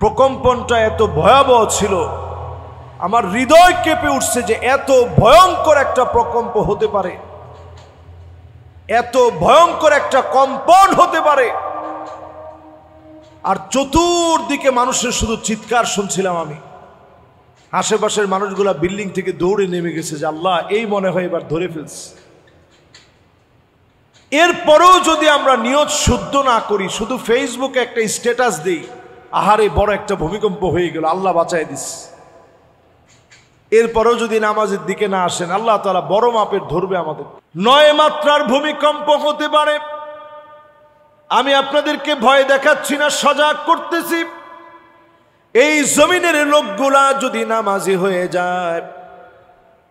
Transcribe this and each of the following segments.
প্রকম্পনটা এত ভয়াবহ ছিল, আমার হৃদয় কেঁপে উঠছে যে এত ভয়ঙ্কর একটা প্রকম্প হতে পারে, এত ভয়ঙ্কর একটা কম্পন হতে পারে। আর চতুর্দিকে মানুষের শুধু চিৎকার শুনছিলাম আমি। আশেপাশের মানুষগুলা বিল্ডিং থেকে দৌড়ে নেমে গেছে যে আল্লাহ, এই মনে হয় এবার ধরে ফেলছে। এরপরেও যদি আমরা নিয়ত শুদ্ধ না করি, শুধু ফেসবুকে একটা স্ট্যাটাস দিই, আহারে বড় একটা ভূমিকম্প হয়ে গেল, আল্লাহ বাঁচায় দিস, এরপরেও যদি নামাজের দিকে না আসেন, আল্লাহ তাআলা বড় মাপের ধরবে আমাদের। 9 মাত্রার ভূমিকম্প হতে পারে। আমি আপনাদেরকে ভয় দেখাচ্ছি না, সজাগ করতেছি। এই জমিনের লোকগুলা যদি নামাজি হয়ে যায়,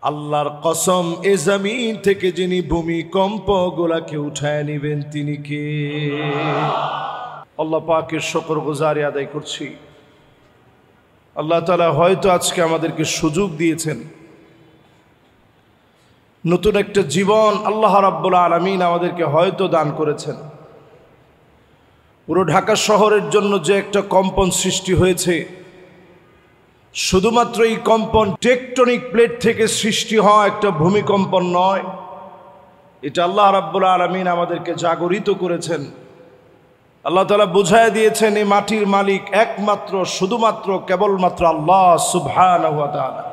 আল্লাহর কসম, এই জমিন থেকে যিনি ভূমিকম্প গুলাকে উঠায় নিবেন তিনি কে? আল্লাহ পাকের শুকরগুজারি আদায় করছি। আল্লাহ তাআলা হয়তো আজকে আমাদেরকে সুযোগ দিয়েছেন, নতুন একটা জীবন আল্লাহ রাব্বুল আলামিন আমাদেরকে হয়তো দান করেছেন। পুরো ঢাকা শহরের জন্য যে একটা কম্পন সৃষ্টি হয়েছে, শুধুমাত্র এই কম্পন টেকটনিক প্লেট থেকে সৃষ্টি হওয়া একটা ভূমিকম্পন নয়, এটা আল্লাহ রাব্বুল আলামিন আমাদেরকে জাগরিত করেছেন। আল্লাহ তাআলা বুঝায় দিয়েছেন এই মাটির মালিক একমাত্র, শুধুমাত্র, কেবলমাত্র আল্লাহ সুবহানাহু ওয়া তাআলা।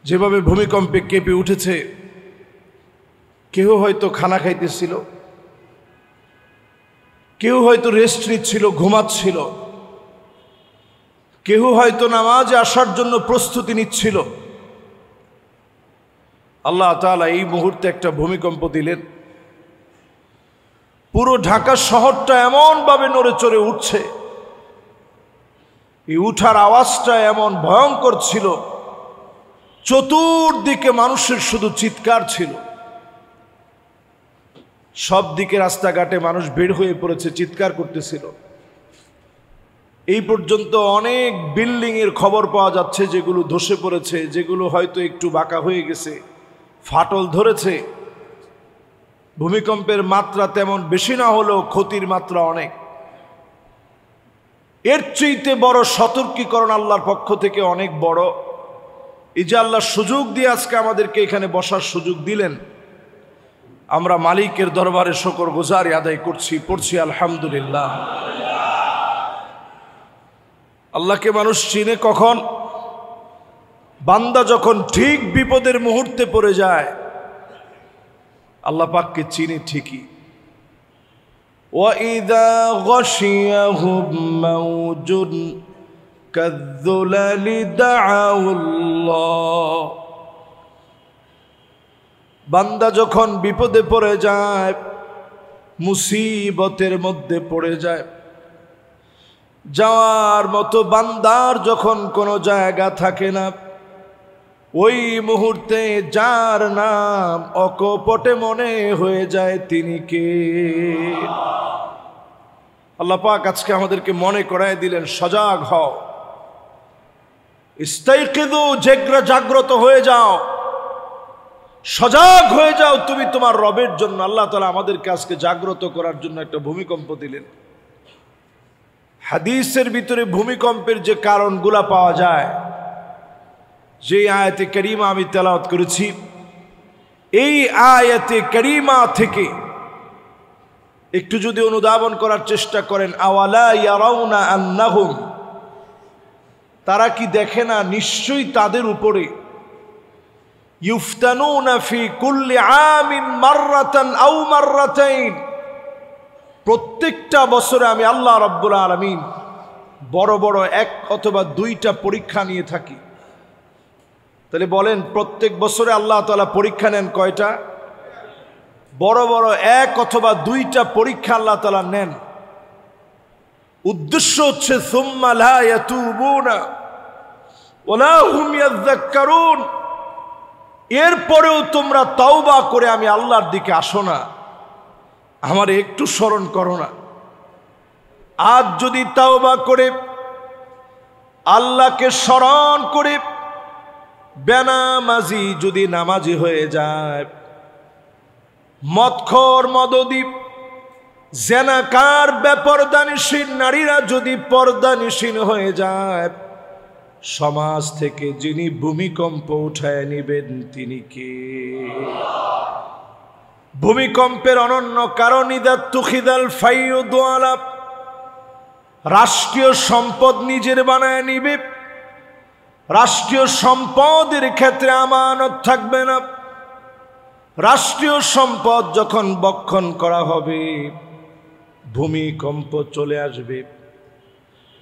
যেভাবে ভূমিকম্পে কেঁপে উঠেছে, কেউ হয়তো খানা খাইতেছিল, কেউ হয়তো রেস্ট নিচ্ছিল, ঘুমাচ্ছিল, কেউ হয়তো নামাজে আসার জন্য প্রস্তুতি নিচ্ছিল। আল্লাহ তাআলা এই মুহূর্তে একটা ভূমিকম্প দিলেন, পুরো ঢাকা শহরটা এমন ভাবে নড়ে চড়ে উঠছে, এই উঠার আওয়াজটা এমন ভয়ঙ্কর ছিল, চতুর্দিকে মানুষের শুধু চিৎকার ছিল। সব দিকে রাস্তাঘাটে মানুষ বের হয়ে পড়েছে, চিৎকার করতেছিল। এই পর্যন্ত অনেক বিল্ডিং এর খবর পাওয়া যাচ্ছে যেগুলো ধসে পড়েছে, যেগুলো হয়তো একটু বাঁকা হয়ে গেছে, ফাটল ধরেছে। ভূমিকম্পের মাত্রা তেমন বেশি না হলেও ক্ষতির মাত্রা অনেক। এর চেয়ে বড় সতর্কীকরণ আল্লাহর পক্ষ থেকে অনেক বড়। এই যে আল্লাহ সুযোগ দিয়ে আজকে আমাদেরকে এখানে বসার সুযোগ দিলেন, আমরা মালিকের দরবারে শুকরগুজারি আদায় করছি, পড়ছি আলহামদুলিল্লাহ। আল্লাহকে মানুষ চিনে কখন? বান্দা যখন ঠিক বিপদের মুহূর্তে পড়ে যায়, আল্লাহ পাককে চিনে ঠিকই। ওয়াইদা গাশিয়াহুম মাউজুন কাযযুলালি দাআউল্লাহ। বান্দা যখন বিপদে পড়ে যায়, মুসিবতের মধ্যে পড়ে যায়, যাওয়ার মতো বান্দার যখন কোনো জায়গা থাকে না, ওই মুহূর্তে যার নাম অকপটে মনে হয়ে যায় তিনি কে? আল্লাহ পাক আজকে আমাদেরকে মনে করায় দিলেন, সজাগ হও, ইস্তাইকিযু, জাগ্রত হয়ে যাও, সজাগ হয়ে যাও তুমি তোমার রবের জন্য। আল্লাহ তাআলা আমাদেরকে আজকে জাগ্রত করার জন্য একটা ভূমিকম্প দিলেন। হাদিসের ভিতরে ভূমিকম্পের যে কারণগুলা পাওয়া যায়, যে আয়াতে কারিমা আমি তেলাওয়াত করেছি, এই আয়াতে কারিমা থেকে একটু যদি অনুধাবন করার চেষ্টা করেন, আওয়ালা ইয়ারাউনা আন্নাহুম, তারা কি দেখে না নিশ্চয়ই তাদের উপরে ইউফতানুনা ফি কুল্লি আমিন মাররাতান আও মাররাতাইন, প্রত্যেকটা বছরে আমি আল্লাহ রাব্বুল আলামিন বড় বড় 1 অথবা 2টা পরীক্ষা নিয়ে থাকি। তাহলে বলেন, প্রত্যেক বছরে আল্লাহ তাআলা পরীক্ষা নেন কয়টা? বড় বড় 1 অথবা 2টা পরীক্ষা আল্লাহ তাআলা নেন। উদ্দেশ্য হচ্ছে সুম্মা লা ইয়াতুবুনা ওয়ালা হুম ইয়াযাক্কারুন, এরপরেও তোমরা তাওবা করে আমি আল্লাহর দিকে আসো না, আমার একটু স্মরণ করো না। আজ যদি তাওবা করে আল্লাহকে স্মরণ করে বেনামাজি যদি নামাজি হয়ে যায়, মদখোর মদদি জেনাকার বেপরদানিশীল নারীরা যদি পর্দানিশীল হয়ে যায়, সমাজ থেকে যিনি ভূমিকম্প উঠায় নেবেন তিনি কে? ভূমিকম্পের অনন্য কারণ ইদা তুখিদাল ফাইউ দুআলা, রাষ্ট্রীয় সম্পদ নিজের বানায় নিবে। রাষ্ট্রীয় সম্পদের ক্ষেত্রে আমানত থাকবে না। রাষ্ট্রীয় সম্পদ যখন বক্ষণ করা হবে, ভূমিকম্প চলে আসবে।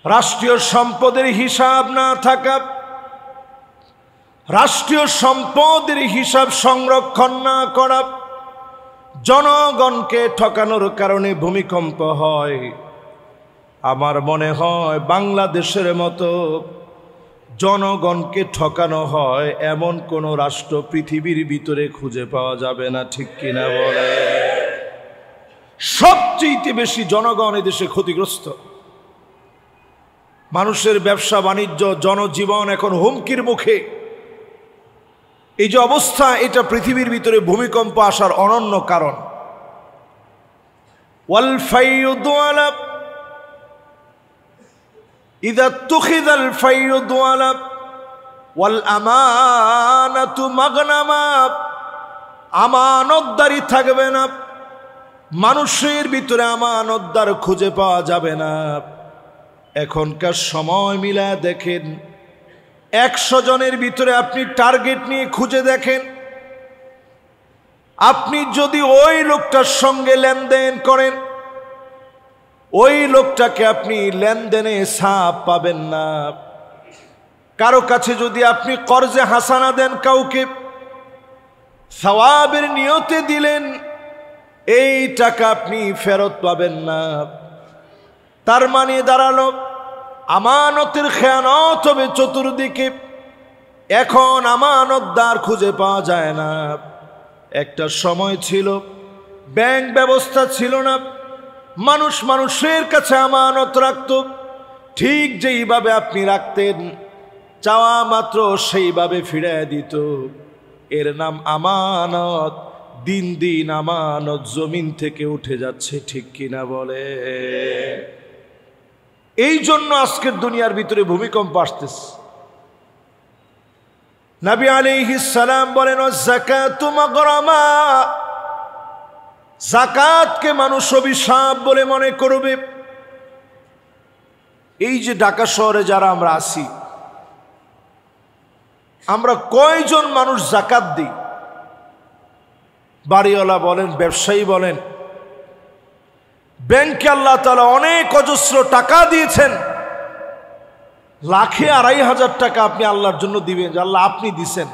রাষ্ট্রীয় সম্পদের হিসাব না থাকা, রাষ্ট্রীয় সম্পদের হিসাব সংরক্ষণ না করা, জনগণকে ঠকানোর কারণে ভূমিকম্প হয়। আমার মনে হয় বাংলাদেশের মতো জনগণকে ঠকানো হয় এমন কোন রাষ্ট্র পৃথিবীর ভিতরে খুঁজে পাওয়া যাবে না, ঠিক কিনা বলে? সবচেয়ে বেশি জনগণ এদেশে ক্ষতিগ্রস্ত। মানুষের ব্যবসা বাণিজ্য, জনজীবন এখন হুমকির মুখে। এই যে অবস্থা, এটা পৃথিবীর ভিতরে ভূমিকম্প আসার অনন্য কারণ। ওয়াল ফাইউ দুআলা ইদা তুখিদাল ফাইউ দুআলা ওয়াল আমানাতু মাগনামা, আমানতদারি থাকবে না। মানুষের ভিতরে আমানতদার খুঁজে পাওয়া যাবে না। এখনকার সময় মিলায় দেখেন, 100 জনের ভিতরে আপনি টার্গেট নিয়ে খুঁজে দেখেন, আপনি যদি ওই লোকটার সঙ্গে লেনদেন করেন, ওই লোকটাকে আপনি লেনদেনে ছাপ পাবেন না। কারো কাছে যদি আপনি কর্জে হাসানা দেন, কাউকে সওয়াবের নিয়তে দিলেন, এই টাকা আপনি ফেরত পাবেন না। তার মানে দাঁড়ালো আমানতের খেয়ানত হবে চতুর্দিকে। এখন আমানতদার খুঁজে পাওয়া যায় না। একটা সময় ছিল ব্যাংক ব্যবস্থা ছিল না, মানুষ মানুষের কাছে আমানত রাখত। ঠিক যেইভাবে আপনি রাখতেন, চাওয়া মাত্র সেইভাবে ফিরিয়ে দিত। এর নাম আমানত। দিন দিন আমানত জমিন থেকে উঠে যাচ্ছে, ঠিক কিনা বলে? এই জন্য আজকের দুনিয়ার ভিতরে ভূমিকম্প আসতেছে। নবী আলাইহিস সালাম বলেন, যাকাতু মাগরামা, যাকাতকে মানুষ অভিশাপ বলে মনে করবে। এই যে ঢাকা শহরে যারা আমরা আছি, আমরা কয়জন মানুষ যাকাত দিই? বাড়িওয়ালা বলেন, ব্যবসায়ী বলেন, ব্যাংকে আল্লাহ তাআলা অনেক অজস্র টাকা দিয়েছেন, লাখে 2500 টাকা আপনি আল্লাহর জন্য দিবেন যে আল্লাহ আপনি দিছেন,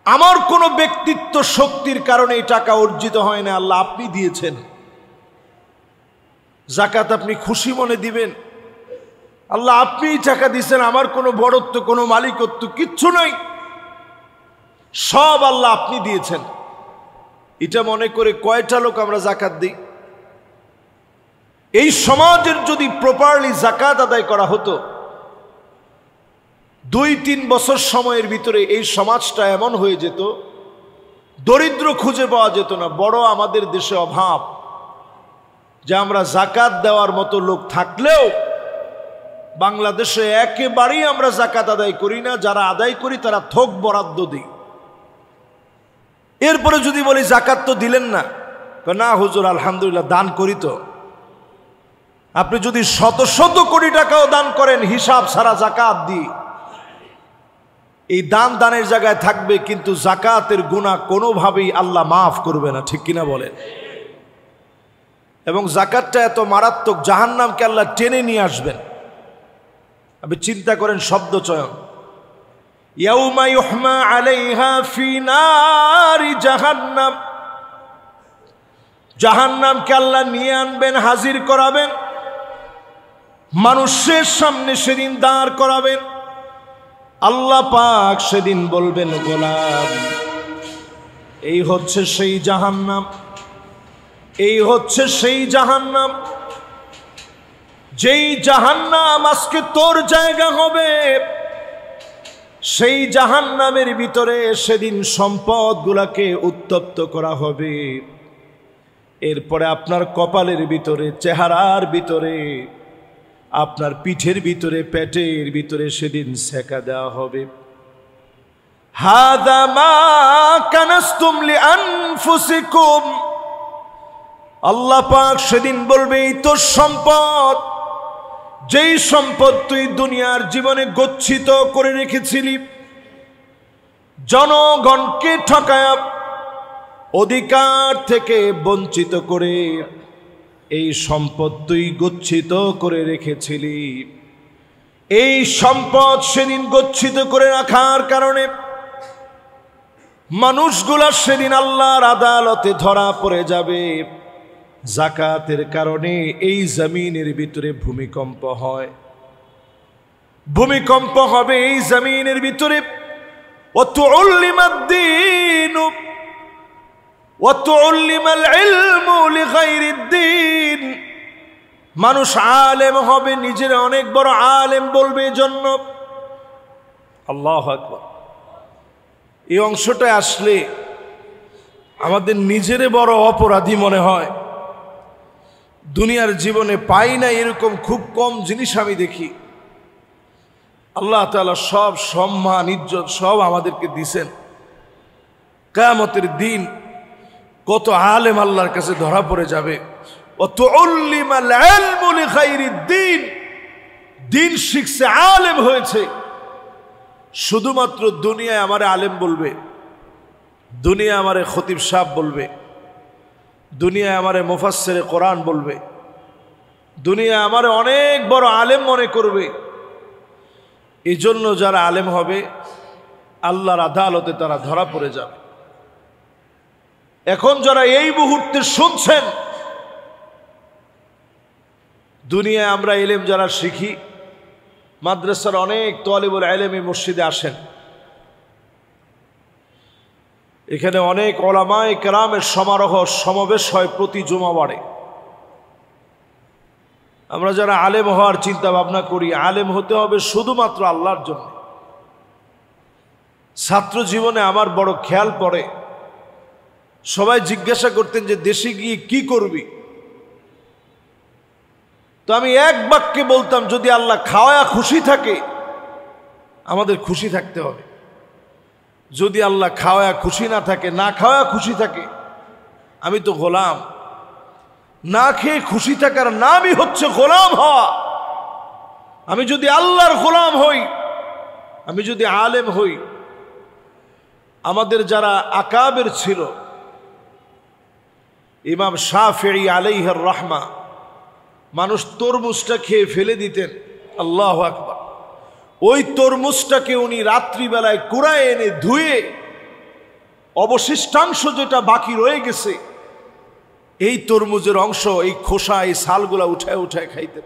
আমার কোনো ব্যক্তিত্ব শক্তির কারণে এই টাকা অর্জিত হয় না, আল্লাহ আপনি দিয়েছেন। যাকাত আপনি খুশি মনে দিবেন, আল্লাহ আপনিই টাকা দিয়েছেন, আমার কোনো বড়ত্ব, কোনো মালিকত্ব কিচ্ছু নাই, সব আল্লাহ আপনি দিয়েছেন। এটা মনে করে কয়টা লোক আমরা যাকাত দিই? এই সমাজের যদি প্রপারলি যাকাত আদায় করা হতো, 2-3 বছর সময়ের ভিতরে এই সমাজটা এমন হয়ে যেত, দরিদ্র খুঁজে পাওয়া যেত না। বড় আমাদের দেশে অভাব যে আমরা যাকাত দেওয়ার মতো লোক থাকলেও বাংলাদেশে একেবারেই আমরা যাকাত আদায় করি না। যারা আদায় করি তারা থোক বরাদ্দ দিই। এরপরে যদি বলি যাকাত তো দিলেন না, না হুজুর আলহামদুলিল্লাহ দান করি তো। আপনি যদি শত শত কোটি টাকাও দান করেন, হিসাব ছাড়া যাকাত দিই, এই দানের জায়গায় থাকবে, কিন্তু যাকাতের গুনাহ কোনোভাবেই আল্লাহ মাফ করবে না, ঠিক কিনা বলেন? এবং যাকাতটা এত মারাত্মক, জাহান্নামকে আল্লাহ টেনে নিয়ে আসবেন। আপনি চিন্তা করেন শব্দ চয়ন, ইয়াউমা ইউহমা আলাইহা ফি নারি জাহান্নাম, জাহান্নামকে আল্লাহ নিয়ে আনবেন, হাজির করাবেন, মানুষের সামনে সেদিন দাঁড় করাবেন। আল্লাহ পাক সেদিন বলবেন, গোলাম এই হচ্ছে সেই জাহান্নাম, এই হচ্ছে সেই জাহান্নাম, যেই জাহান্নাম আজকে তোর জায়গা হবে। সেই জাহান্নামের ভিতরে সেদিন সম্পদগুলাকে উত্তপ্ত করা হবে। এরপরে আপনার কপালের ভিতরে, চেহারার ভিতরে, আপনার পিঠের ভিতরে, পেটের ভিতরে সেদিন সেকা দেওয়া হবে। হাদা মা কানাস্তুম লিআনফুসিকুম, আল্লাহ পাক সেদিন বলবে এই তোর সম্পদ, যেই সম্পদ তুই দুনিয়ার জীবনে গচ্ছিত করে রেখেছিলি, জনগণকে ঠকায়া অধিকার থেকে বঞ্চিত করে এই সম্পদ তুই গচ্ছিত করে রেখেছিলি। এই সম্পদ সেদিন গচ্ছিত করে রাখার কারণে মানুষগুলা সেদিন আল্লাহর আদালতে ধরা পড়ে যাবে। যাকাতের কারণে এই জমিনের ভিতরে ভূমিকম্প হয়, ভূমিকম্প হবে এই জমিনের ভিতরে। ওয়াতুল্লিমাদ-দীন ওয়াতুল্লিমাল ইলমু লিগাইরিদ-দীন, মানুষ আলেম হবে, নিজের অনেক বড় আলেম বলবে জন্য। আল্লাহু আকবার। এই অংশটা আসলে আমাদের নিজেরে বড় অপরাধী মনে হয়। দুনিয়ার জীবনে পাই না এরকম খুব কম জিনিস আমি দেখি। আল্লাহ তাআলা সব সম্মান ইজ্জত সব আমাদেরকে দিছেন। কিয়ামতের দিন কত আলেম আল্লাহর কাছে ধরা পড়ে যাবে। ওয়াতুল্লিমাল ইলমু লিগাইরিদ-দীন, দিন শিখছে, আলেম হয়েছে, শুধুমাত্র দুনিয়ায় আমারে আলেম বলবে, দুনিয়ায় আমারে খতিব সাহেব বলবে, দুনিয়ায় আমারে মুফাসসিরে কোরআন বলবে, দুনিয়ায় আমারে অনেক বড় আলেম মনে করবে। এই জন্য যারা আলেম হবে আল্লাহর আদালতে তারা ধরা পড়ে যাবে। এখন যারা এই মুহূর্তে শুনছেন, দুনিয়ায় আমরা ইলম যারা শিখি, মাদ্রাসার অনেক তালিবুল ইলম এই মসজিদে আসেন, এখানে অনেক উলামায়ে কেরামের সমারোহ সমাবেশ হয় প্রতি জুমাবারে। আমরা যারা আলেম হওয়ার চিন্তা ভাবনা করি, আলেম হতে হবে শুধুমাত্র আল্লাহর জন্য। ছাত্র জীবনে আমার বড় খেয়াল পড়ে, সবাই জিজ্ঞাসা করতেন যে দেশে গিয়ে কি করবি, তো আমি এক বাক্যে বলতাম, যদি আল্লাহ খাওয়া খুশি থাকে আমাদের খুশি থাকতে হবে। যদি আল্লাহ খাওয়া খুশি না থাকে, না খাওয়া খুশি থাকে, আমি তো গোলাম। না খেয়ে খুশি থাকার নামই হচ্ছে গোলাম হওয়া। আমি যদি আল্লাহর গোলাম হই, আমি যদি আলেম হই, আমাদের যারা আকাবের ছিল, ইমাম শাফিঈ আলাইহির রাহমা, মানুষ তরমুজটা খেয়ে ফেলে দিতেন, আল্লাহু আকবার, ওই তরমুজটাকে উনি রাত্রিবেলায় কুড়ায় এনে ধুয়ে অবশিষ্টাংশ যেটা বাকি রয়ে গেছে, এই তরমুজের অংশ, এই খোসা, এই ছালগুলা উঠায় উঠায় খাইতেন।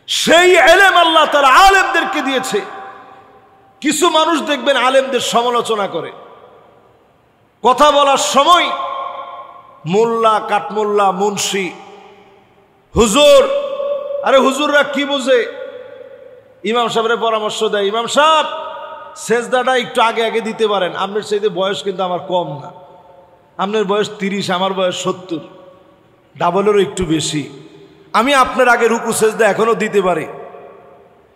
সেই ইলম আল্লাহ তাআলা আলেমদেরকে দিয়েছে। কিছু মানুষ দেখবেন আলেমদের সমালোচনা করে, কথা বলার সময় মোল্লা, কাঠমোল্লা, মুন্সি, হুজুর, আরে হুজুররা কি বোঝে, ইমাম সাহেবের পরামর্শ দেয়, ইমাম সাহেব সেজদাটা একটু আগে আগে দিতে পারেন, আপনার চাইতে বয়স কিন্তু আমার কম না, আপনার বয়স 30, আমার বয়স 70, ডাবলেরও একটু বেশি, আমি আপনার আগে রুকু সেজদা এখনো দিতে পারি,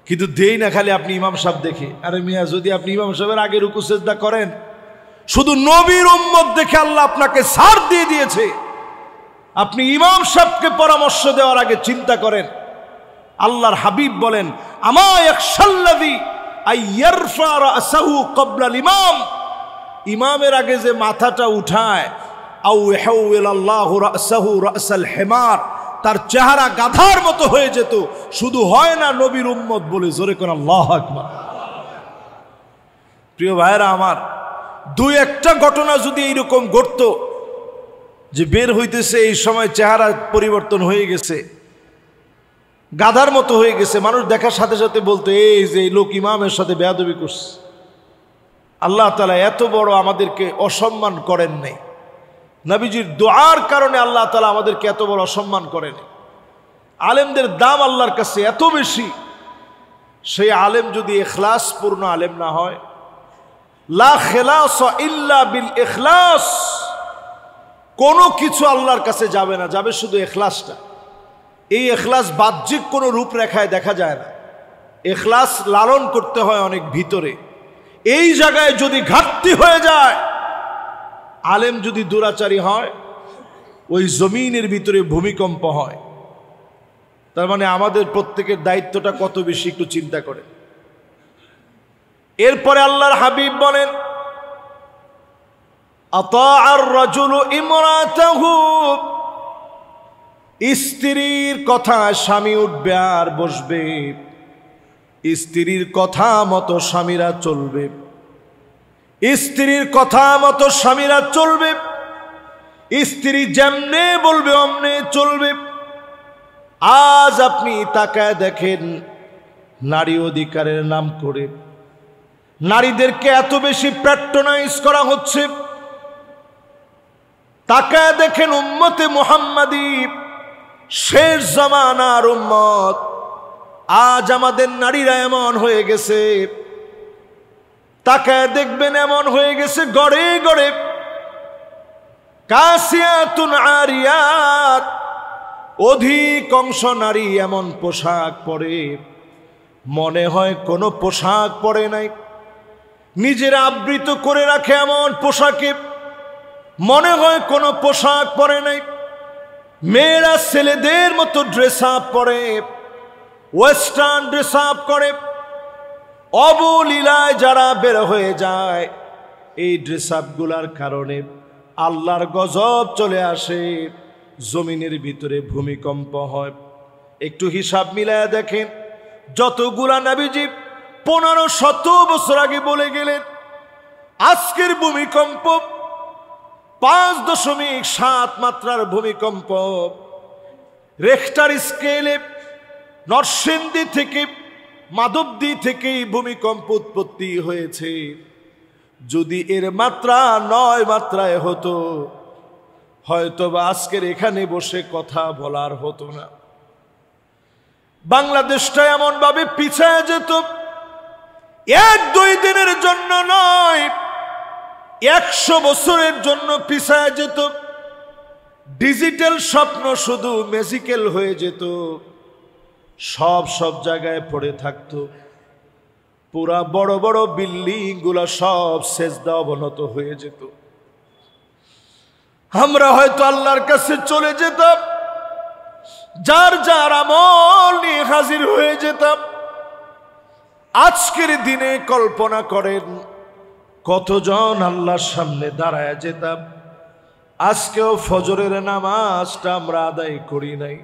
কিন্তু দেই না খালি আপনি ইমাম সাহেব দেখে। আরে মিয়া, যদি আপনি ইমাম সাহেবের আগে রুকু সেজদা করেন, শুধু নবীর উম্মত দেখে আল্লাহ আপনাকে ছাড় দিয়ে দিয়েছে। আপনি ইমাম সাহেবকে পরামর্শ দেওয়ার আগে চিন্তা করেন। আল্লাহর হাবিব বলেন, আমা ইয়াখশাল্লাযী আইয়ারফা রাসাহু ক্বাবলা ইমাম, ইমামের আগে যে মাথাটা উঠায়, আও ইয়াহউলাল্লাহু রাসাহু রাসাল হিমার, তার চেহারা গাধার মতো হয়ে যেত। শুধু হয় না নবীর উম্মত বলে, জোরে করে আল্লাহু আকবার। প্রিয় ভাইরা আমার, দুই একটা ঘটনা যদি এইরকম ঘটতো যে বের হইতেছে এই সময় চেহারা পরিবর্তন হয়ে গেছে, গাধার মতো হয়ে গেছে, মানুষ দেখার সাথে সাথে বলতো এই যে লোক ইমামের সাথে বেয়াদবি করছে। আল্লাহ তাআলা এত বড় আমাদেরকে অসম্মান করেন নাই, নবীজির দোয়ার কারণে আল্লাহ তাআলা আমাদেরকে এত বড় অসম্মান করেন। আলেমদের দাম আল্লাহর কাছে এত বেশি, সেই আলেম যদি ইখলাস পূর্ণ আলেম না হয়, লা খিলাস ইল্লা বিল ইখলাস, কোনো কিছু আল্লাহর কাছে যাবে না, যাবে শুধু এখলাসটা। এই এখলাস বাহ্যিক কোনো রূপরেখায় দেখা যায় না, এখলাস লালন করতে হয় অনেক ভিতরে। এই জায়গায় যদি ঘাটতি হয়ে যায়, আলেম যদি দুরাচারী হয়, ওই জমিনের ভিতরে ভূমিকম্প হয়। তার মানে আমাদের প্রত্যেকের দায়িত্বটা কত বেশি একটু চিন্তা করে। এরপরে আল্লাহর হাবিব বলেন, আতাআর রাজুলু ইমরাতাহু, স্ত্রীর কথা স্বামী উঠবে আর বসবে, স্ত্রীর কথা মতো স্বামীরা চলবে, স্ত্রীর কথা মতো স্বামীরা চলবে, স্ত্রী যেমনে বলবে অমনে চলবে। আজ আপনি তাকায় দেখেন, নারী অধিকারের নাম করে নারীদেরকে এত বেশি প্যাট্রোনাইজ করা হচ্ছে। তাকায় দেখেন উম্মতে মুহাম্মাদি, শেষ জামানার উম্মত, আজ আমাদের নারীরা এমন হয়ে গেছে। তাকায় দেখবেন এমন হয়ে গেছে, গড়ে গড়ে কাসিয়াতুন আরিয়াত, অধিকাংশ নারী এমন পোশাক পরে মনে হয় কোনো পোশাক পরে নাই, নিজেরা আবৃত করে রাখে এমন পোশাকে মনে হয় কোনো পোশাক পরে নাই। মেয়েরা ছেলেদের মতো ড্রেস আপ পরে, ওয়েস্টার্ন ড্রেস আপ করে, অবলীলায় যারা বের হয়ে যায়, এই ড্রেস আপগুলার কারণে আল্লাহর গজব চলে আসে, জমিনের ভিতরে ভূমিকম্প হয়। একটু হিসাব মিলায় দেখেন, যতগুলা নবীজি 1500 বছর আগে বলে গেলেন, আজকের ভূমিকম্প 5.7 মাত্রার ভূমিকম্প, রেখটার স্কেলে নরসিংদী থেকে মাধবদী থেকেই ভূমিকম্প উৎপত্তি হয়েছে। যদি এর মাত্রা 9 মাত্রায় হতো, হয়তো বা আজকের এখানে বসে কথা বলার হতো না। বাংলাদেশটা এমন ভাবে পিছায় যেত, 1-2 দিনের জন্য নয়, 100 বছরের জন্য পিছায় যেত। ডিজিটাল স্বপ্ন শুধু ম্যাজিক্যাল হয়ে যেত, সব জায়গায় পড়ে থাকতো। পুরা বড় বড় বিল্ডিং গুলা সব সেজদা অবনত হয়ে যেত। আমরা হয়তো আল্লাহর কাছে চলে যেতাম, যার যার আমল নিয়ে হাজির হয়ে যেতাম। আজকের দিনে কল্পনা করেন কতজন আল্লাহর সামনে দাঁড়ায় যেতাম। আজকেও ফজরের নামাজটা আমরা আদায় করি নাই,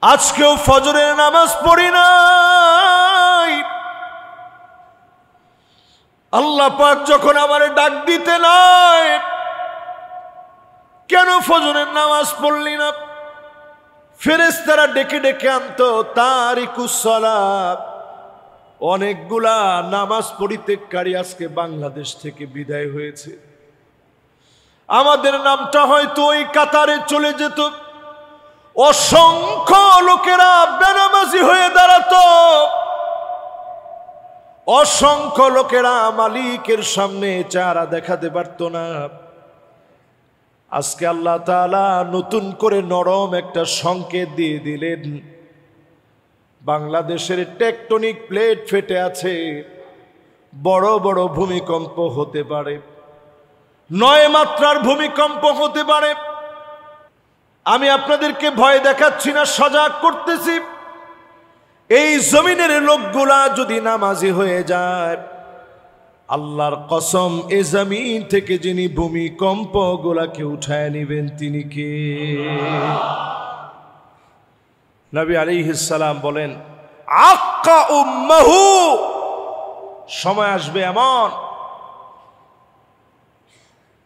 আজকেও ফজরের নামাজ পড়ি নাই। আল্লাহ পাক যখন আমারে ডাক দিতে নাই, কেন ফজরের নামাজ পড়লি না? ফেরেশতারা ডেকে ডেকে আনতো তারিকুস সালাত। অনেকগুলা নামাজ পরিত্যাগকারী আজকে বাংলাদেশ থেকে বিদায় হয়েছে, আমাদের নামটা হয়তো ওই কাতারে চলে যেত। অসংখ্য লোকেরা বেনামাজি হয়ে দাঁড়াতো, অসংখ্য লোকেরা মালিকের সামনে চেহারা দেখাতে পারত না। আজকে আল্লাহ তাআলা নতুন করে নরম একটা সংকেত দিয়ে দিলেন, বাংলাদেশের টেকটনিক প্লেট ফেটে আছে, বড় বড় ভূমিকম্প হতে পারে, 9 মাত্রার ভূমিকম্প হতে পারে। আমি আপনাদেরকে ভয় দেখাচ্ছি না, সজাগ করতেছি। এই জমিনের লোকগুলা যদি নামাজি হয়ে যায়, আল্লাহর কসম এ জমিন থেকে যিনি ভূমিকম্প গুলাকে উঠায় নিবেন তিনি কে? নবী আলাইহিস সালাম বলেন, আক্কা উম্মাহু, সময় আসবে এমন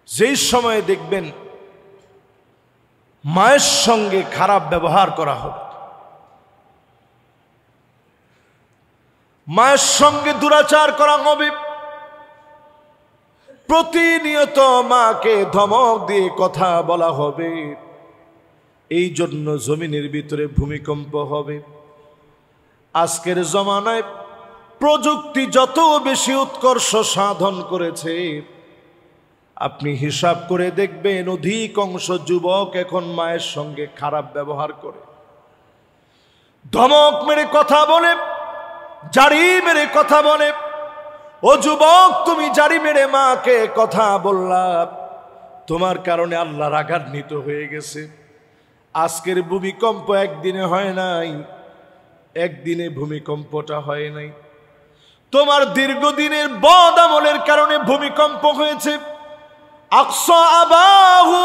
যেই সময়ে দেখবেন মায়ের সঙ্গে খারাপ ব্যবহার করা হবে, মায়ের সঙ্গে দুরাচার করা হবে, প্রতিনিয়ত মাকে ধমক দিয়ে কথা বলা হবে। এই জন্য জমিনের ভিতরে ভূমিকম্প হবে। আজকের জমানায় প্রযুক্তি যত বেশি উৎকর্ষ সাধন করেছে, আপনি হিসাব করে দেখবেন অধিকাংশ যুবক এখন মায়ের সঙ্গে খারাপ ব্যবহার করে, ধমক মেরে কথা বলে, জারি মেরে কথা বলে। ও যুবক, তুমি জারি মেরে মাকে কথা বললা, তোমার কারণে আল্লাহ রাগান্বিত হয়ে গেছে। আজকের ভূমিকম্প একদিনে হয় নাই, একদিনে ভূমিকম্পটা হয় নাই, তোমার দীর্ঘদিনের বদ আমলের কারণে ভূমিকম্প হয়েছে। আকসা আবাহু,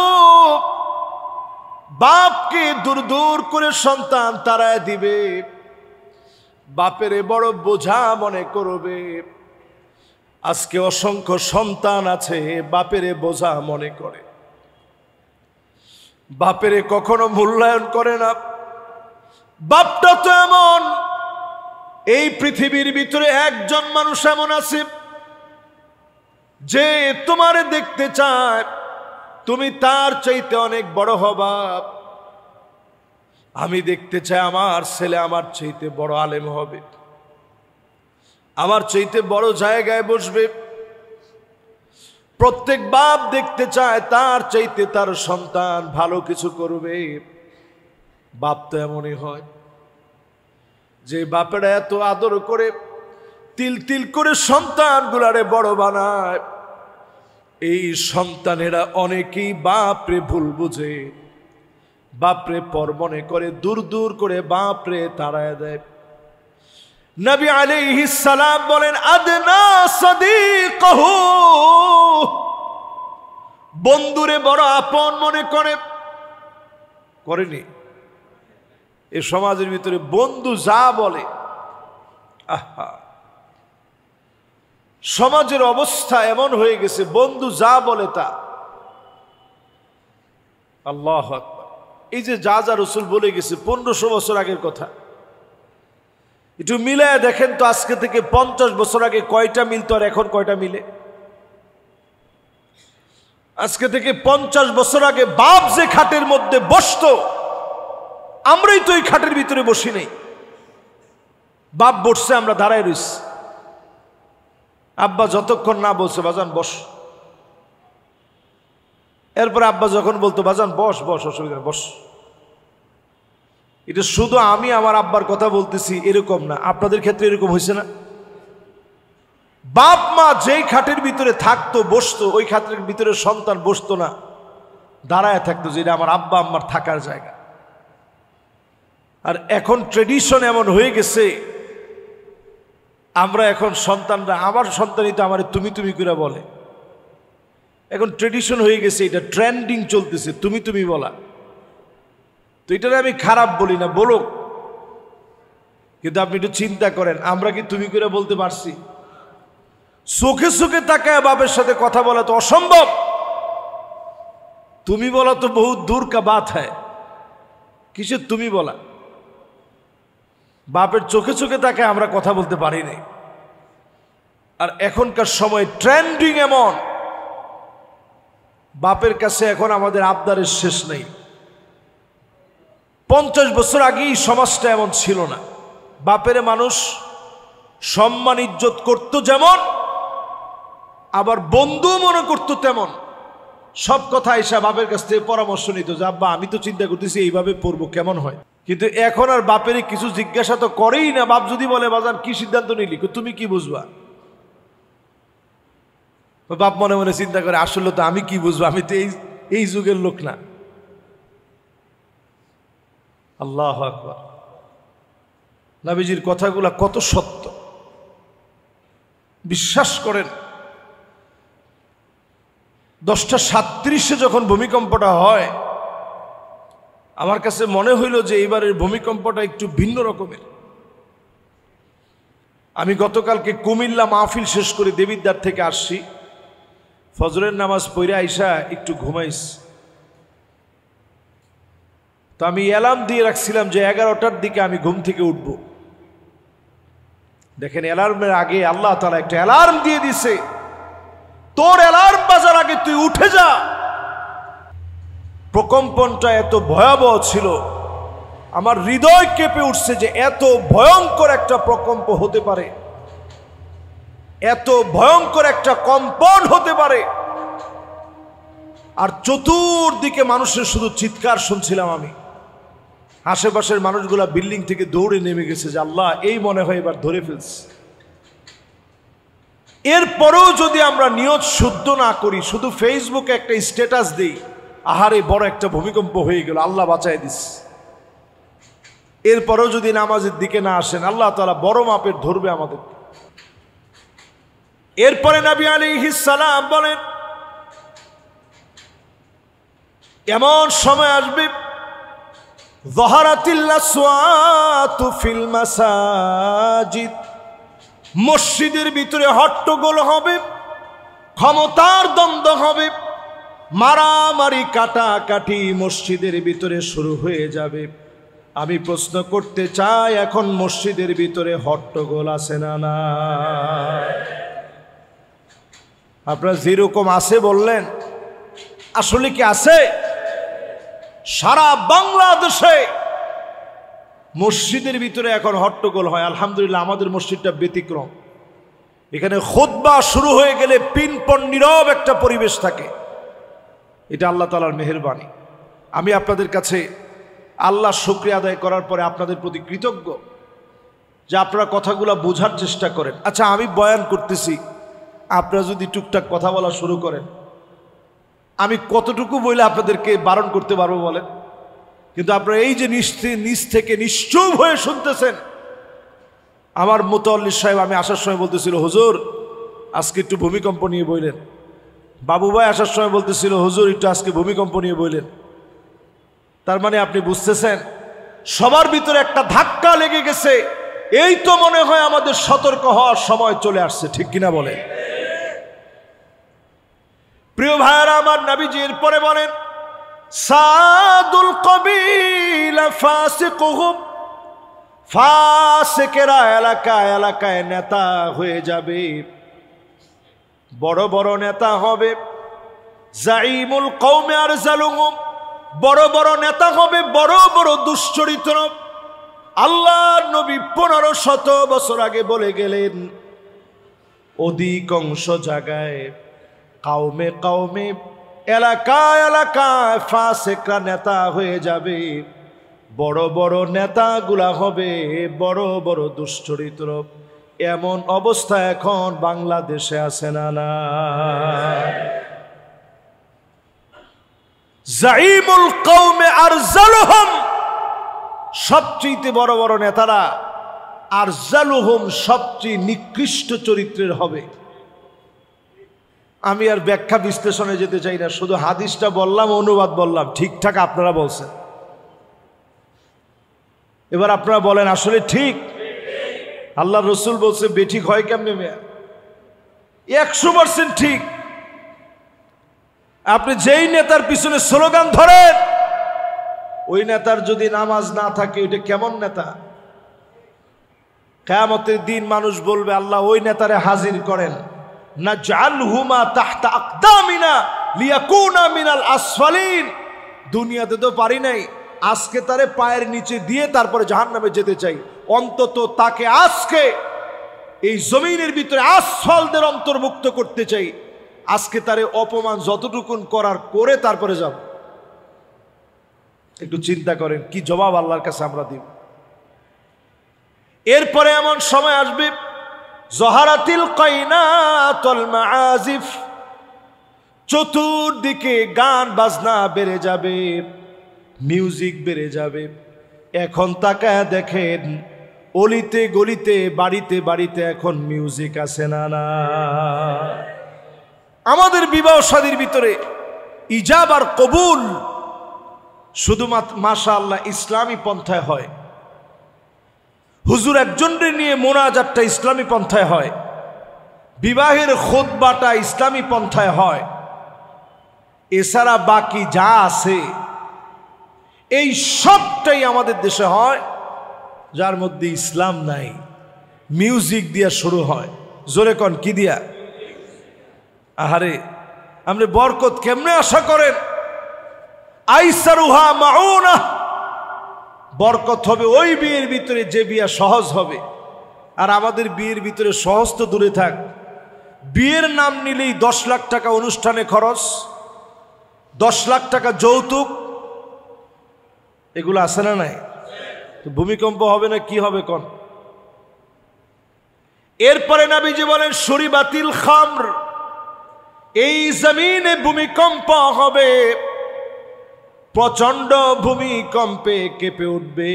বাপকে দূর দূর করে সন্তান তাড়ায় দিবে, বাপের বড় বোঝা মনে করবে। আজকে অসংখ্য সন্তান আছে বাপের বোঝা মনে করে, বাপের কখনো মূল্যায়ন করে না। বাপটা তো এমন, এই পৃথিবীর ভিতরে একজন মানুষ এমন আছে যে তোমারে দেখতে চায় তুমি তার চাইতে অনেক বড় হবা। আমি দেখতে চাই আমার ছেলে আমার চাইতে বড় আলেম হবে, আমার চাইতে বড় জায়গায় বসবে। প্রত্যেক বাপ দেখতে চায় তার চাইতে তার সন্তান ভালো কিছু করবে। বাপ তো এমনই হয়, যে বাপেরা এত আদর করে তিল তিল করে সন্তানগুলারে বড় বানায়, এই সন্তানেরা অনেকেই বাপরে ভুল বুঝে, বাপরে পর মনে করে, দূর দূর করে বাপরে তাড়ায় দেয়। নবী আলাইহিস সালাম বলেন, আদনা সাদিকহু, বন্ধুরে বড় আপন মনে করে। করেনি? এই সমাজের ভিতরে বন্ধু যা বলে, আহা, সমাজের অবস্থা এমন হয়ে গেছে, বন্ধু যা বলে তা। আল্লাহু আকবার। এই যে যা যা রাসূল বলে গেছে 1500 বছর আগের কথা, একটু মিলায় দেখেন তো, আজকে থেকে 50 বছর আগে কয়টা মিলতো আর এখন কয়টা মিলে? আজকে থেকে 50 বছর আগে বাপ যে খাটের মধ্যে বসতো, আমরাই তো এই খাটের ভিতরে বসি নেই। বাপ বসছে, আমরা দাঁড়ায় রইছি। আব্বা যতক্ষণ না বলছে বাজান বস, এরপরে আব্বা যখন বলতো বাজান বস বস, অসুবিধা বস। এটা শুধু আমি আমার আব্বার কথা বলতেছি এরকম না, আপনাদের ক্ষেত্রে এরকম হয়েছে না? বাপ মা যেই খাটের ভিতরে থাকতো বসতো, ওই খাটের ভিতরে সন্তান বসতো না, দাঁড়ায় থাকতো, যেটা আমার আব্বা আম্মার থাকার জায়গা। আর এখন ট্রেডিশন এমন হয়ে গেছে, আমরা এখন সন্তানরা, আমার সন্তানই তো আমার তুমি তুমি করে বলে। এখন ট্রেডিশন হয়ে গেছে, এটা ট্রেন্ডিং চলতেছে তুমি তুমি বলা। তো এটা আমি খারাপ বলি না, বলো, কিন্তু আপনি একটু চিন্তা করেন, আমরা কি তুমি করে বলতে পারছি? চোখে চোখে তাকায় বাপের সাথে কথা বলা তো অসম্ভব, তুমি বলা তো বহু দূর কা বাত হয়। কিসের তুমি বলা? বাপের চোখে চোখে তাকায় আমরা কথা বলতে পারি নাই। আর এখনকার সময় ট্রেন্ডিং এমন, বাপের কাছে এখন আমাদের আবদারের শেষ নেই। 50 বছর আগেই সমাজটা এমন ছিল না। বাপের মানুষ সম্মান ইজ্জত করত যেমন, আবার বন্ধু মনে করতো তেমন। সব কথা এসে বাপের কাছ থেকে পরামর্শ নিত যে আব্বা আমি তো চিন্তা করতেছি এইভাবে পড়বো, কেমন হয়। কিন্তু এখন আর বাপের কিছু জিজ্ঞাসা তো করেই না। বাপ যদি বলে বাজান কি সিদ্ধান্ত নিলি, তুমি কি বুঝবা? বাপ মনে মনে চিন্তা করে আসলে তো আমি কি বুঝবো, আমি তো এই যুগের লোক না। আল্লাহু আকবার। নবীজির কথাগুলা কত সত্য, বিশ্বাস করেন। 10:37 যখন ভূমিকম্পটা হয়, আমার কাছে মনে হইল যে এইবারের ভূমিকম্পটা একটু ভিন্ন রকমের। আমি গতকালকে কুমিল্লা মাহফিল শেষ করে দেবিদ্বার থেকে আসছি, ফজরের নামাজ পড়ে আইসা একটু ঘুমাইছি। তো আমি অ্যালার্ম দিয়ে রাখছিলাম যে 11টার দিকে আমি ঘুম থেকে উঠব। দেখেন, অ্যালার্মের আগে আল্লাহ তাআলা একটা অ্যালার্ম দিয়ে দিছে, তোর অ্যালার্ম বাজার আগে তুই উঠে যা। প্রকম্পনটা এত ভয়াবহ ছিল, আমার হৃদয় কেঁপে উঠছে যে এত ভয়ঙ্কর একটা প্রকম্প হতে পারে, এত ভয়ঙ্কর একটা কম্পন হতে পারে। আর চতুর্দিকে মানুষের শুধু চিৎকার শুনছিলাম আমি। আশেপাশের মানুষগুলা বিল্ডিং থেকে দৌড়ে নেমে গেছে যে আল্লাহ, এই মনে হয় এবার ধরে ফেলছে। এরপরেও যদি আমরা নিয়ত শুদ্ধ না করি, শুধু ফেসবুকে একটা স্ট্যাটাস দিই, আহারে বড় একটা ভূমিকম্প হয়ে গেল, আল্লাহ বাঁচায় দিস, এরপরেও যদি নামাজের দিকে না আসেন, আল্লাহ তাআলা বড় মাপের ধরবে আমাদের। এরপরে নবী আলাইহিস সালাম বলেন, এমন সময় আসবে যাহারাতিল আসওয়াতু ফিল মাসাজিদ, মসজিদের ভিতরে হট্টগোল হবে, ক্ষমতার দ্বন্দ্ব হবে, মারামারি কাটাকাটি মসজিদের ভিতরে শুরু হয়ে যাবে। আমি প্রশ্ন করতে চাই, এখন মসজিদের ভিতরে হট্টগোল আছে না? না, আপনারা যেরকম আছে বললেন, আসলে কি আছে? সারা বাংলাদেশে মসজিদের ভিতরে এখন হট্টগোল হয়। আলহামদুলিল্লাহ, আমাদের মসজিদটা ব্যতিক্রম। এখানে খুতবা শুরু হয়ে গেলে পিনপন নীরব একটা পরিবেশ থাকে। এটা আল্লাহ তাআলার মেহেরবানি। আমি আপনাদের কাছে আল্লাহ শুকরিয়া আদায় করার পরে আপনাদের প্রতি কৃতজ্ঞ যে আপনারা কথাগুলো বোঝার চেষ্টা করেন। আচ্ছা, আমি বয়ান করতেছি, আপনারা যদি টুকটাক কথা বলা শুরু করেন, আমি কতটুকু বলে আপনাদেরকে বারণ করতে পারবো বলেন? কিন্তু আপনারা এই যে নিচ থেকে নিশ্চুপ হয়ে শুনতেছেন। আমার মুতাল্লিস সাহেব আমি আসার সময় বলতেছিল, হুজুর আজকে একটু ভূমিকম্প নিয়ে বইলেন। বাবু ভাই আসার সময় বলতেছিল, হুজুর একটু আজকে ভূমিকম্প নিয়ে বইলেন। তার মানে আপনি বুঝতেছেন, সবার ভিতরে একটা ধাক্কা লেগে গেছে। এই তো মনে হয় আমাদের সতর্ক হওয়ার সময় চলে আসছে, ঠিক কিনা বলেন? প্রিয় ভাইরা আমার, নবীজি এরপরে বলেন, সাদুল কবিলা ফাসিকুহুম, ফাসিকেরা এলাকায় এলাকায় নেতা হয়ে যাবে, বড় বড় নেতা হবে। জাইমুল কওমে আরজালুহুম, বড় বড় নেতা হবে, বড় বড় দুশ্চরিত্র। আল্লাহর নবী 1500 বছর আগে বলে গেলেন, অধিকাংশ জায়গায় কাউমে কাউমে এলাকায় এলাকায় ফাসিকরা নেতা হয়ে যাবে, বড় বড় নেতাগুলা হবে বড় বড় দুশ্চরিত্র। এমন অবস্থা এখন বাংলাদেশে আছে না? না, জাইমুল কওমে আরজালুহুম, সবচেয়ে বড় বড় নেতারা, আরজালুহুম সবচেয়ে নিকৃষ্ট চরিত্রের হবে। আমি আর ব্যাখ্যা বিশ্লেষণে যেতে চাই না, শুধু হাদিসটা বললাম, অনুবাদ বললাম, ঠিকঠাক আপনারা বলছেন। এবার আপনারা বলেন, আসলে ঠিক? আল্লাহ রসুল বলছে, বেঠিক হয় কেমনে মেয়া? 100% ঠিক। আপনি যেই নেতার পিছনে স্লোগান ধরেন, ওই নেতার যদি নামাজ না থাকে, ওইটা কেমন নেতা? কিয়ামতের দিন মানুষ বলবে, আল্লাহ ওই নেতারে হাজির করেন, নাজআলহুমা তাহতা আকদামিনা লিয়াকুনা মিনাল আসফালিন। দুনিয়াতে তো পারি নাই, আজকে তারে পায়ের নিচে দিয়ে তারপরে জাহান্নামে যেতে চাই। অন্তত তাকে আজকে এই জমিনের ভিতরে আসফালদের অন্তর্ভুক্ত করতে চাই। আজকে তারে অপমান যতটুকুন করার করে তারপরে যাব। একটু চিন্তা করেন কি জবাব আল্লাহর কাছে আমরা দিব। এরপরে এমন সময় আসবে, জহারাতিল কাইনাতুল মাআজিফ, চতুর্দিকে গান বাজনা বেড়ে যাবে, মিউজিক বেড়ে যাবে। এখন তাকায় দেখেন, অলিতে গলিতে বাড়িতে বাড়িতে এখন মিউজিক আছে না? না, আমাদের বিবাহ শাদীর ভিতরে ইজাব আর কবুল শুধুমাত্র মাশাআল্লাহ ইসলামী পন্থায় হয়। হুজুর একজনকে নিয়ে মোনাজাতটা ইসলামী পন্থায় হয়, বিবাহের খুতবাটা ইসলামী পন্থায় হয়। এছাড়া বাকি যা আছে এই সবটাই আমাদের দেশে হয়, যার মধ্যে ইসলাম নাই। মিউজিক দিয়া শুরু হয়, জোরে কন কি দিয়া? আহারে, আপনি বরকত কেমনে আশা করেন? আইসারুহা মাউনা, বরকত হবে ওই বিয়ের ভিতরে যে বিয়ে সহজ হবে। আর আমাদের বিয়ের ভিতরে সহজ তো দূরে থাক, বিয়ের নাম নিলেই 10 লাখ টাকা অনুষ্ঠানে খরচ, 10 লাখ টাকা যৌতুক, এগুলো আছে না নাই? তো ভূমিকম্প হবে না কি হবে কোন? এরপরে নবীজি বলেন শুরিবাতিল খামর, এই জমিনে ভূমিকম্প হবে, প্রচন্ড ভূমিকম্পে কেঁপে উঠবে,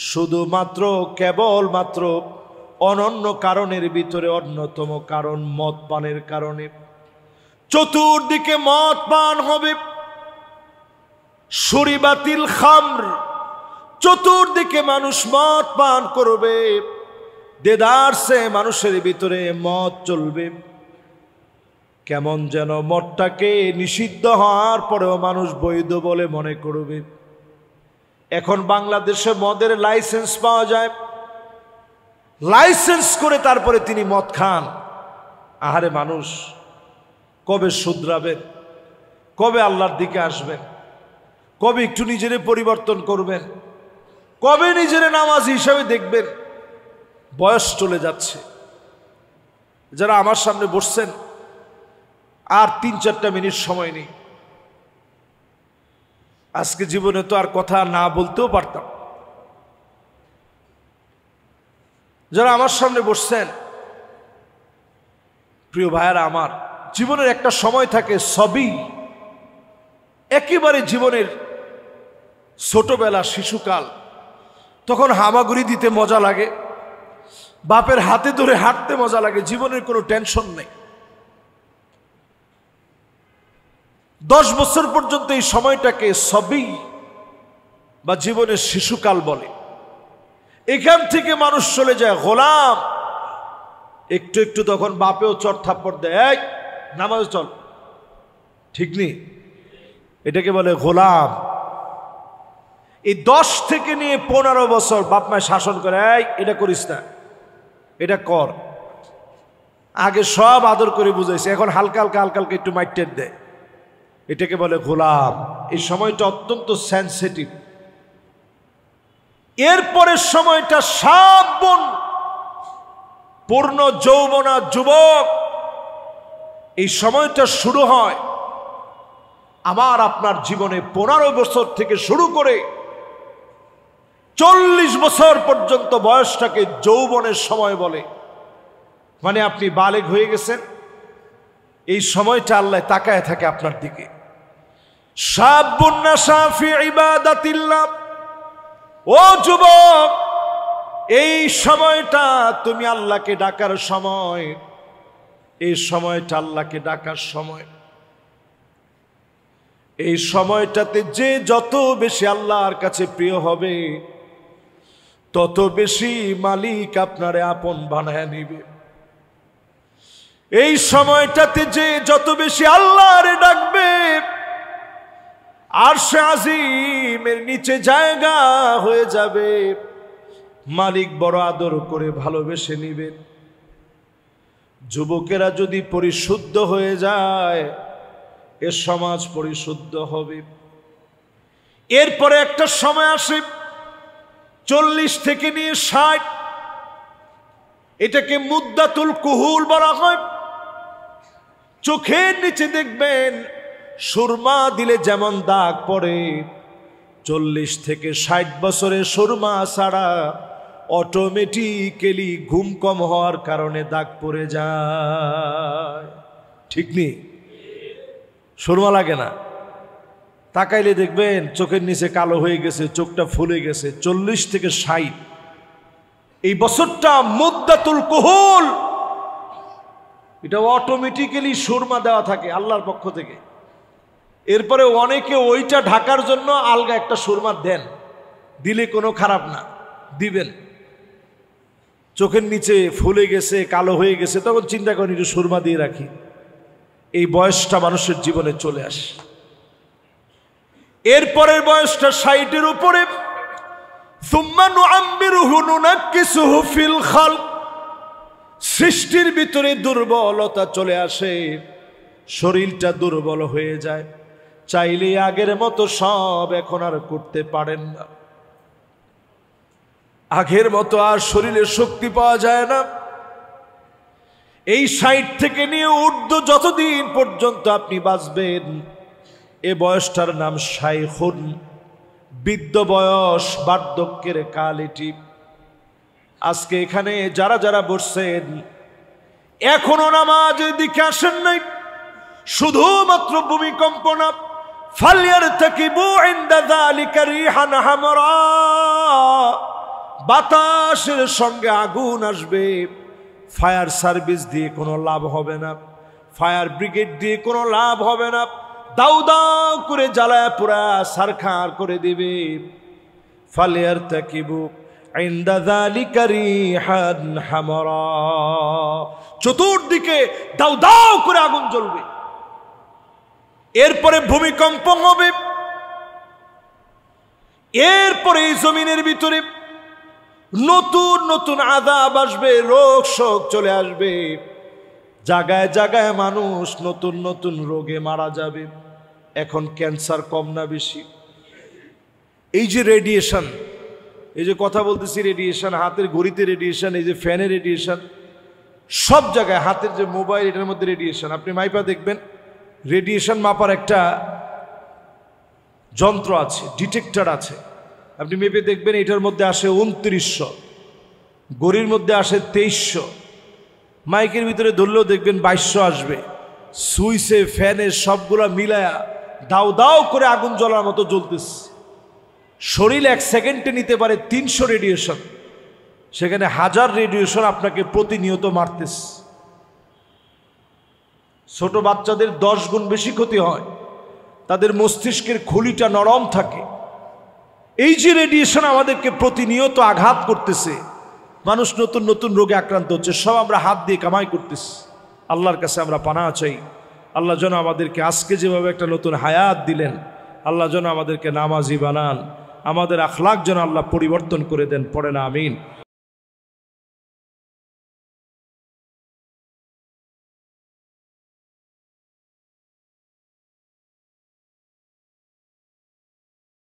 শুধুমাত্র কেবলমাত্র অনন্য কারণের ভিতরে অন্যতম কারণ মদ পানের কারণে। চতুর্দিকে মদ পান হবে, শুরিবাতিল খামর, চতুর্দিকে মানুষ মদ পান করবে, দেদারসে মানুষের ভিতরে মদ চলবে। কেমন যেন মদটাকে নিষিদ্ধ হওয়ার পরেও মানুষ বৈধ বলে মনে করবে। এখন বাংলাদেশে মদের লাইসেন্স পাওয়া যায়, লাইসেন্স করে তারপরে তিনি মদ খান। আহারে মানুষ, কবে শুধরাবেন? কবে আল্লাহর দিকে আসবেন? কবে একটু নিজেরে পরিবর্তন করবেন? কবে নিজেরে নামাজ হিসাবে দেখবেন? বয়স চলে যাচ্ছে। যারা আমার সামনে বসছেন, আর 3-4টা মিনিট সময় নেই। আজকে জীবনে তো আর কথা না বলতেও পারতাম। যারা আমার সামনে বসছেন, প্রিয় ভাইয়েরা আমার, জীবনের একটা সময় থাকে সবই, একেবারে জীবনের ছোটবেলা, শিশুকাল, তখন হামাগুড়ি দিতে মজা লাগে, বাপের হাতে ধরে হাঁটতে মজা লাগে, জীবনের কোনো টেনশন নেই। 10 বছর পর্যন্ত এই সময়টাকে সবই বা জীবনের শিশুকাল বলে। এখান থেকে মানুষ চলে যায় গোলাম। একটু একটু তখন বাপেও চট থাপ্পড় দেয়, এই নামাজ চল, ঠিক নেই, এটাকে বলে গোলাম। এই 10 থেকে নিয়ে 15 বছর বাপ মায় শাসন করে, এই এটা করিস না, এটা কর। আগে সব আদর করে বুঝাইছে, এখন হালকা হালকা হালকা হালকা একটু মাইটের দেয়, এটাকে বলে গোলাম। এই সময়টা অত্যন্ত সেন্সিটিভ। এরপরের সময়টা সাবন, পূর্ণ যৌবনা, যুবক, এই সময়টা শুরু হয় আমার আপনার জীবনে 15 বছর থেকে শুরু করে 40 বছর পর্যন্ত বয়সটাকে যৌবনের সময় বলে। মানে আপনি বালেগ হয়ে গেছেন, এই সময়টা আল্লাহ তাকায় থাকে আপনার দিকে। শাবুন নাশা ফি ইবাদাতিল্লাহ, ও যুবক, এই সময়টা তুমি আল্লাহকে ডাকার সময়, এই সময়টা আল্লাহকে ডাকার সময়। এই সময়টাতে যে যত বেশি আল্লাহর কাছে প্রিয় হবে, তত বেশি মালিক আপনারে আপন বানায় নিবে। এই সময়টাতে যে যত বেশি আল্লাহরে ডাকবে, আরশে আজিমের নিচে জায়গা হয়ে যাবে, মালিক বড় আদর করে ভালোবেসে নিবে। যুবকেরা যদি পরিশুদ্ধ হয়ে যায়, এ সমাজ পরিশুদ্ধ হবে। এরপরে একটা সময় আসে 40 থেকে নিয়ে 60, এটাকে মুদ্দাতুল কুহুল বলা হয়। চোখের নিচে দেখবেন সুরমা দিলে যেমন দাগ পড়ে, 40 থেকে 60 বছরে সুরমা ছাড়া অটোমেটিক্যালি ঘুম কম হওয়ার কারণে দাগ পড়ে যায়, ঠিক নেই? সুরমা লাগে না, তাকাইলে দেখবেন চোখের নিচে কালো হয়ে গেছে, চোখটা ফুলে গেছে। 40 থেকে 60 এই বছরটা মুদ্দাতুল কুহুল, এটা অটোমেটিক্যালি সুরমা দেওয়া থাকে আল্লাহর পক্ষ থেকে। এরপরে অনেকে ওইটা ঢাকার জন্য আলগা একটা সুরমা দেন, দিলে কোনো খারাপ না, দিবেন। চোখের নিচে ফুলে গেছে, কালো হয়ে গেছে, তখন চিন্তা করেন একটু সুরমা দিয়ে রাখি। এই বয়সটা মানুষের জীবনে চলে আসে। এরপরের বয়সটা 60-এর উপরে। সুম্মা নুআম্মিরুহু নুনাক্কিসুহু ফিল খালক, সৃষ্টির ভিতরে দুর্বলতা চলে আসে, শরীরটা দুর্বল হয়ে যায়, চাইলে আগের মতো সব এখন আর করতে পারেন না, আগের মতো আর শরীরে শক্তি পাওয়া যায় না। এই 60 থেকে নিয়ে ঊর্ধ্ব যতদিন পর্যন্ত আপনি বাঁচবেন, এ বয়সটার নাম শাইখুন, বৃদ্ধ বয়স, বার্ধক্যের কাল এটি। আজকে এখানে যারা যারা বসছেন এখনো নামাজের দিকে আসেন নাই, শুধুমাত্র ভূমিকম্প না, ফালইয়ারতাকিবু ইনদা যালিকা রিহান হামরা, বাতাসের সঙ্গে আগুন আসবে, ফায়ার সার্ভিস দিয়ে কোনো লাভ হবে না, ফায়ার ব্রিগেড দিয়ে কোনো লাভ হবে না, দাউ দাউ করে জ্বালায় পুরা সারখার করে দিবে। ফালইয়ারতাকিবু ইনদা যালিকা রিহান হামরা, চতুর্দিকে দাউ দাউ করে আগুন জ্বলবে। এরপরে ভূমিকম্প হবে, এরপরে এই জমিনের ভিতরে নতুন নতুন আযাব আসবে, রোগ শোক চলে আসবে, জায়গায় জায়গায় মানুষ নতুন নতুন রোগে মারা যাবে। এখন ক্যান্সার কম না বেশি? এই যে রেডিয়েশন, এই যে কথা বলতেছি রেডিয়েশন, হাতের ঘড়িতে রেডিয়েশন, এই যে ফ্যানের রেডিয়েশন, সব জায়গায়, হাতের যে মোবাইল এটার মধ্যে রেডিয়েশন। আপনি মাইপা দেখবেন রেডিয়েশন মাপার একটা যন্ত্র আছে, ডিটেক্টর আছে, আপনি মেপে দেখবেন এটার মধ্যে আসে 2900, ঘড়ির মধ্যে আসে 2300, মাইকের ভিতরে ধরলেও দেখবেন 2200 আসবে। সুইচে ফ্যানে সবগুলা মিলায়া দাও দাও করে আগুন জ্বলার মতো জ্বলতেছে। শরীর 1 সেকেন্ডে নিতে পারে 300 রেডিয়েশন, সেখানে 1000 রেডিয়েশন আপনাকে প্রতিনিয়ত মারতেছে। ছোট বাচ্চাদের 10 গুণ বেশি ক্ষতি হয়, তাদের মস্তিষ্কের খুলিটা নরম থাকে। এই যে রেডিয়েশন আমাদেরকে প্রতিনিয়ত আঘাত করতেছে, মানুষ নতুন নতুন রোগে আক্রান্ত হচ্ছে, সব আমরা হাত দিয়ে কামাই করতেছি। আল্লাহর কাছে আমরা পানাহ চাই, আল্লাহ যেন আমাদেরকে আজকে যেভাবে একটা নতুন হায়াত দিলেন, আল্লাহ যেন আমাদেরকে নামাজি বানান, আমাদের আখলাক যেন আল্লাহ পরিবর্তন করে দেন। পড়ে না আমিন।